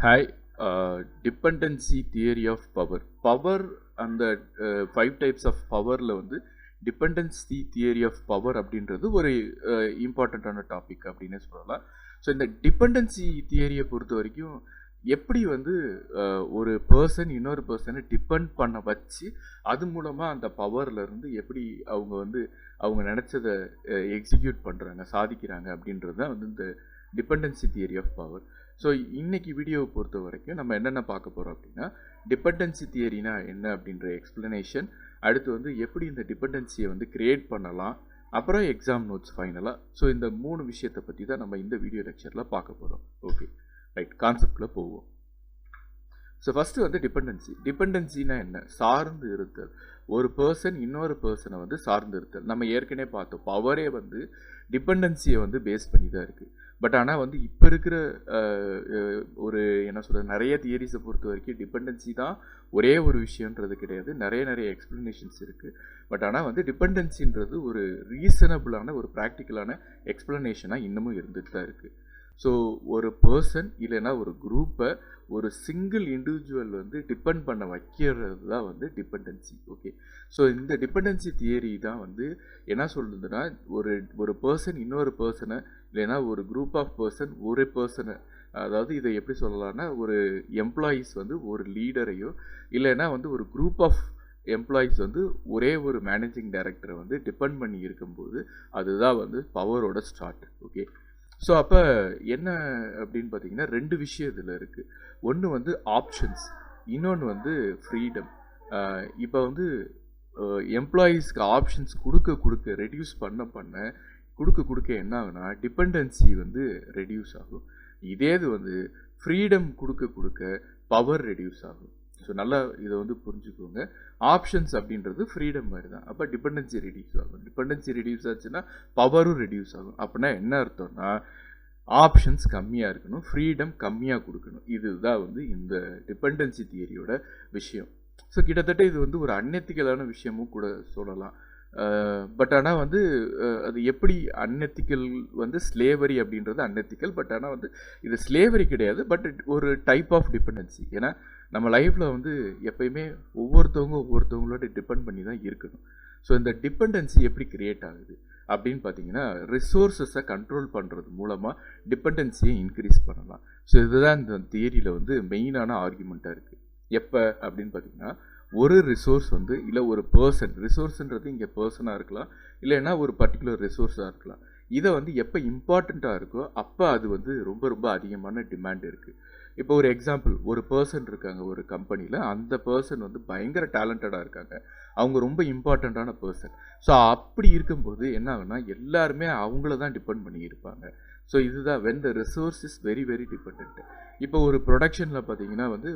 Hi, dependency theory of power. Power and the 5 types of powerல வந்து dependency theory of power அப்படின்றது ஒரு இம்பார்ட்டண்ட்டான topic அப்படின்னு சொல்லலாம். ஸோ இந்த டிபெண்டன்சி தியரியை பொறுத்த வரைக்கும் எப்படி வந்து ஒரு பர்சன் இன்னொரு பர்சனை டிபெண்ட் பண்ண வச்சு அது மூலமாக அந்த பவர்லேருந்து எப்படி அவங்க வந்து அவங்க நினச்சதை எக்ஸிக்யூட் பண்ணுறாங்க சாதிக்கிறாங்க அப்படின்றது தான் வந்து இந்த dependency theory of power. So இன்னைக்கு வீடியோவை பொறுத்த வரைக்கும் நம்ம என்னென்ன பார்க்க போகிறோம் அப்படின்னா டிபெண்டன்சி தியரினா என்ன அப்படின்ற எக்ஸ்பிளனேஷன், அடுத்து வந்து எப்படி இந்த டிபெண்டன்சியை வந்து கிரியேட் பண்ணலாம், அப்புறம் எக்ஸாம் நோட்ஸ் ஃபைனலாக. ஸோ இந்த 3 விஷயத்தை பற்றி தான் நம்ம இந்த வீடியோ லெக்சரில் பார்க்க போகிறோம். ஓகே ரைட், கான்செப்டில் போவோம். ஸோ ஃபஸ்ட்டு வந்து டிபெண்டன்சினா என்ன? சார்ந்து இருத்தல். ஒரு பர்சன் இன்னொரு பர்சனை வந்து சார்ந்து இருத்தல். நம்ம ஏற்கனவே பார்த்தோம், பவரே வந்து டிபெண்டன்சியை வந்து பேஸ் பண்ணி தான் இருக்குது. பட் ஆனால் வந்து இப்போ இருக்கிற ஒரு என்ன சொல்கிறது, நிறைய தியரிஸை பொறுத்த வரைக்கும் டிபெண்டன்சி தான் ஒரே ஒரு விஷயன்றது கிடையாது, நிறைய எக்ஸ்ப்ளனேஷன்ஸ் இருக்குது. பட் ஆனால் வந்து டிபெண்டன்சின்றது ஒரு ரீசனபிளான ஒரு ப்ராக்டிக்கலான எக்ஸ்ப்ளனேஷனாக இன்னமும் இருந்துட்டு தான் இருக்குது. ஸோ ஒரு பர்சன் இல்லைன்னா ஒரு குரூப்பை ஒரு சிங்கிள் இண்டிவிஜுவல் வந்து டிபெண்ட் பண்ண வைக்கிறது தான் வந்து டிபெண்டன்சி. ஓகே, ஸோ இந்த டிபெண்டன்சி தியரி தான் வந்து என்ன சொல்லுதுன்னா, ஒரு பர்சன் இன்னொரு பர்சனை இல்லைன்னா ஒரு குரூப் ஆஃப் பர்சன் ஒரு பர்சனை, அதாவது இதை எப்படி சொல்லலாம்னா, ஒரு எம்ப்ளாயீஸ் வந்து ஒரு லீடரையோ இல்லைன்னா வந்து ஒரு குரூப் ஆஃப் எம்ப்ளாயீஸ் வந்து ஒரே ஒரு மேனேஜிங் டைரக்டரை வந்து டிபெண்ட் பண்ணி இருக்கும்போது அதுதான் வந்து பவரோட ஸ்டார்ட். ஓகே, ஸோ அப்போ என்ன அப்படின்னு பார்த்தீங்கன்னா 2 விஷயம் இதில் இருக்குது. ஒன்று வந்து ஆப்ஷன்ஸ், இன்னொன்று வந்து ஃப்ரீடம். இப்போ வந்து எம்ப்ளாயீஸ்க்கு ஆப்ஷன்ஸ் கொடுக்க ரெடியூஸ் பண்ண கொடுக்க என்ன ஆகுனா டிபெண்டன்சி வந்து ரெடியூஸ் ஆகும். இதே இது வந்து ஃப்ரீடம் கொடுக்க பவர் ரெடியூஸ் ஆகும். ஸோ நல்லா இதை வந்து புரிஞ்சுக்கோங்க. ஆப்ஷன்ஸ் அப்படின்றது ஃப்ரீடம் மாதிரி தான். அப்போ டிபெண்டன்சி ரெடியூஸ் ஆகும். டிபெண்டன்சி ரெடியூஸ் ஆச்சுன்னா பவரும் ரெடியூஸ் ஆகும். அப்படின்னா என்ன அர்த்தம்னா, ஆப்ஷன்ஸ் கம்மியாக இருக்கணும், ஃப்ரீடம் கம்மியாக கொடுக்கணும். இதுதான் வந்து இந்த டிபெண்டன்சி தியரியோட விஷயம். ஸோ கிட்டத்தட்ட இது வந்து ஒரு அன்எத்திக்கலான விஷயமும் கூட சொல்லலாம். பட் ஆனால் வந்து அது எப்படி அன்எத்திக்கல் வந்து ஸ்லேவரி அப்படின்றது அன்எத்திக்கல். பட் ஆனால் வந்து இது ஸ்லேவரி கிடையாது, பட் ஒரு டைப் ஆஃப் டிபெண்டன்சி. ஏன்னா நம்ம லைஃப்பில் வந்து எப்பயுமே ஒவ்வொருத்தவங்களோட டிபெண்ட் பண்ணி தான் இருக்கணும். ஸோ இந்த டிபெண்டன்சி எப்படி கிரியேட் ஆகுது அப்படின்னு பார்த்தீங்கன்னா, ரிசோர்ஸஸை கண்ட்ரோல் பண்ணுறது மூலமாக டிபெண்டன்சியை இன்க்ரீஸ் பண்ணலாம். ஸோ இதுதான் இந்த தியரியில் வந்து மெயினான ஆர்குமெண்ட்டாக இருக்குது. எப்போ அப்படின்னு பார்த்தீங்கன்னா, ஒரு ரிசோர்ஸ் வந்து இல்லை ஒரு பர்சன், ரிசோர்ஸ்ன்றது இங்கே பர்சனாக இருக்கலாம் இல்லைன்னா ஒரு பர்டிகுலர் ரிசோர்ஸாக இருக்கலாம். இதை வந்து எப்போ இம்பார்ட்டண்ட்டாக இருக்கோ அப்போ அது வந்து ரொம்ப அதிகமான டிமாண்ட் இருக்குது. இப்போ ஒரு எக்ஸாம்பிள், ஒரு பர்சன் இருக்காங்க ஒரு கம்பெனியில், அந்த பர்சன் வந்து பயங்கர டேலண்டடாக இருக்காங்க, அவங்க ரொம்ப இம்பார்ட்டண்ட்டான பர்சன். ஸோ அப்படி இருக்கும்போது என்ன ஆகுனா, எல்லாருமே அவங்கள தான் டிபெண்ட் பண்ணி இருப்பாங்க. ஸோ இதுதான் when the resource is very depend. இப்போ ஒரு ப்ரொடக்ஷனில் பார்த்தீங்கன்னா வந்து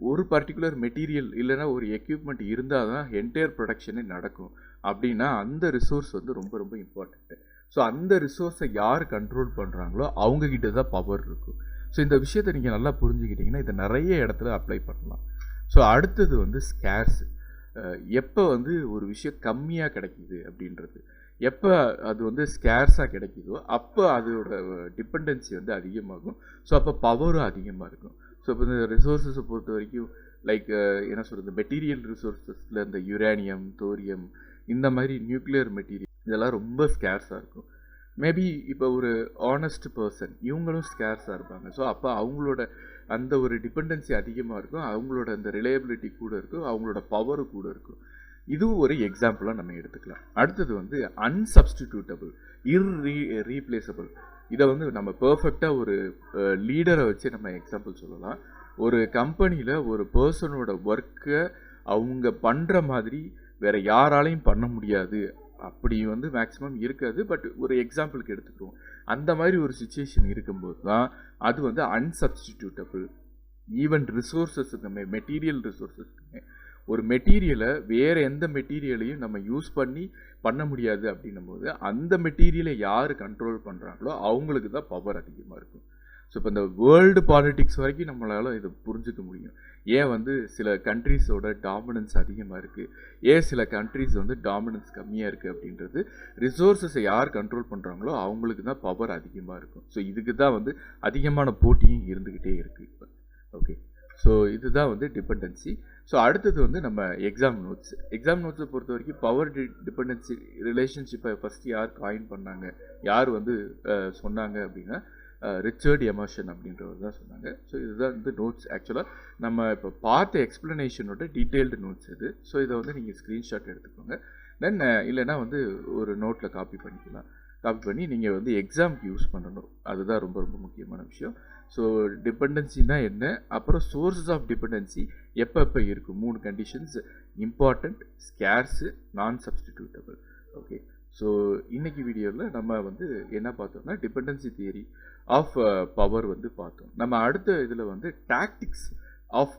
ஒரு பர்டிகுலர் மெட்டீரியல் இல்லைன்னா ஒரு எக்யூப்மெண்ட் இருந்தால் தான் என்டையர் ப்ரொடக்ஷனே நடக்கும். அப்படின்னா அந்த ரிசோர்ஸ் வந்து ரொம்ப இம்பார்ட்டண்ட்டு. ஸோ அந்த ரிசோர்ஸை யார் கண்ட்ரோல் பண்ணுறாங்களோ அவங்கக்கிட்ட தான் பவர் இருக்கும். ஸோ இந்த விஷயத்தை நீங்கள் நல்லா புரிஞ்சுக்கிட்டிங்கன்னா இதை நிறைய இடத்துல அப்ளை பண்ணலாம். ஸோ அடுத்தது வந்து ஸ்கேர்ஸ். எப்போ வந்து ஒரு விஷயம் கம்மியாக கிடைக்கிது அப்படின்றது, எப்போ அது வந்து ஸ்கேர்ஸாக கிடைக்குதோ அப்போ அதோட டிபெண்டன்சி வந்து அதிகமாகும். ஸோ அப்போ பவரும் அதிகமாக இருக்கும். ஸோ இப்போ இந்த ரிசோர்ஸஸை பொறுத்த வரைக்கும் லைக் என்ன சொல்கிறது, மெட்டீரியல் ரிசோர்ஸஸில் இந்த யுரேனியம், தோரியம், இந்த மாதிரி நியூக்ளியர் மெட்டீரியல் இதெல்லாம் ரொம்ப ஸ்கேர்ஸாக இருக்கும். மேபி இப்போ ஒரு ஆனஸ்ட் பர்சன் இவங்களும் ஸ்கேர்ஸாக இருப்பாங்க. ஸோ அப்போ அவங்களோட அந்த ஒரு டிபெண்டன்சி அதிகமாக இருக்கும், அவங்களோட அந்த ரிலையபிலிட்டி கூட இருக்கும், அவங்களோட பவரும் கூட இருக்கும். இதுவும் ஒரு எக்ஸாம்பிளாக நம்ம எடுத்துக்கலாம். அடுத்தது வந்து அன்சப்ஸ்டிடியூட்டபிள், ரீப்ளேசபிள். இதை வந்து நம்ம பர்ஃபெக்டாக ஒரு லீடரை வச்சு நம்ம எக்ஸாம்பிள் சொல்லலாம். ஒரு கம்பெனியில் ஒரு பர்சனோட ஒர்க்கை அவங்க பண்ணுற மாதிரி வேறு யாராலையும் பண்ண முடியாது, அப்படி வந்து மேக்ஸிமம் இருக்காது. பட் ஒரு எக்ஸாம்பிளுக்கு எடுத்துக்கிறோம். அந்த மாதிரி ஒரு சுச்சுவேஷன் இருக்கும்போது தான் அது வந்து அன்சப்ஸ்டிடியூட்டபிள். ஈவன் ரிசோர்ஸஸுக்குமே, மெட்டீரியல் ரிசோர்ஸஸுக்குமே, ஒரு மெட்டீரியலை வேறு எந்த மெட்டீரியலையும் நம்ம யூஸ் பண்ண முடியாது அப்படின்னும் போது அந்த மெட்டீரியலை யார் கண்ட்ரோல் பண்ணுறாங்களோ அவங்களுக்கு தான் பவர் அதிகமாக இருக்கும். ஸோ இப்போ இந்த வேர்ல்டு பாலிட்டிக்ஸ் வரைக்கும் நம்மளால் இதை புரிஞ்சுக்க முடியும். ஏன் வந்து சில கண்ட்ரீஸோட டாமினன்ஸ் அதிகமாக இருக்குது, ஏன் சில கண்ட்ரீஸ் வந்து டாமினன்ஸ் கம்மியாக இருக்குது அப்படின்றது ரிசோர்ஸஸை யார் கண்ட்ரோல் பண்ணுறாங்களோ அவங்களுக்கு தான் பவர் அதிகமாக இருக்கும். ஸோ இதுக்கு தான் வந்து அதிகமான போட்டியும் இருந்துக்கிட்டே இருக்குது இப்போ. ஓகே. ஸோ இதுதான் வந்து டிபெண்டன்சி. ஸோ அடுத்தது வந்து நம்ம எக்ஸாம் நோட்ஸை பொறுத்த வரைக்கும் பவர் டிபெண்டன்சி ரிலேஷன்ஷிப்பை ஃபஸ்ட்டு யார் காயின் பண்ணாங்க, யார் வந்து சொன்னாங்க அப்படின்னா ரிச்சர்ட் எமர்சன் அப்படின்றவர் தான் சொன்னாங்க. ஸோ இதுதான் வந்து நோட்ஸ். ஆக்சுவலாக நம்ம இப்போ பார்த்த எக்ஸ்ப்ளனேஷனோட டீட்டெயில்டு நோட்ஸ் இது. ஸோ இதை வந்து நீங்கள் ஸ்க்ரீன்ஷாட் எடுத்துக்கோங்க. தென் இல்லைன்னா வந்து ஒரு நோட்டில் காப்பி பண்ணிக்கலாம். காப்பி பண்ணி நீங்கள் வந்து எக்ஸாம்க்கு யூஸ் பண்ணணும். அதுதான் ரொம்ப ரொம்ப முக்கியமான விஷயம். ஸோ டிபெண்டன்சினா என்ன, அப்புறம் சோர்ஸஸ் ஆஃப் டிபெண்டன்சி எப்போ இருக்கும், 3 கண்டிஷன்ஸ்: இம்பார்ட்டண்ட், ஸ்கேர்ஸு, நான் சப்ஸ்டிடியூட்டபிள். ஓகே. ஸோ இன்னைக்கு வீடியோவில் நம்ம வந்து என்ன பார்த்தோம்னா டிபெண்டன்சி தியரி ஆஃப் பவர் வந்து பார்த்தோம். நம்ம அடுத்த இதில் வந்து டாக்டிக்ஸ் ஆஃப்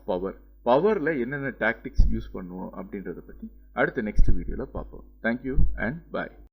பவரில் என்னென்ன டாக்டிக்ஸ் யூஸ் பண்ணுவோம் அப்படின்றத பற்றி அடுத்த நெக்ஸ்ட் வீடியோவில் பார்ப்போம். Thank you and bye.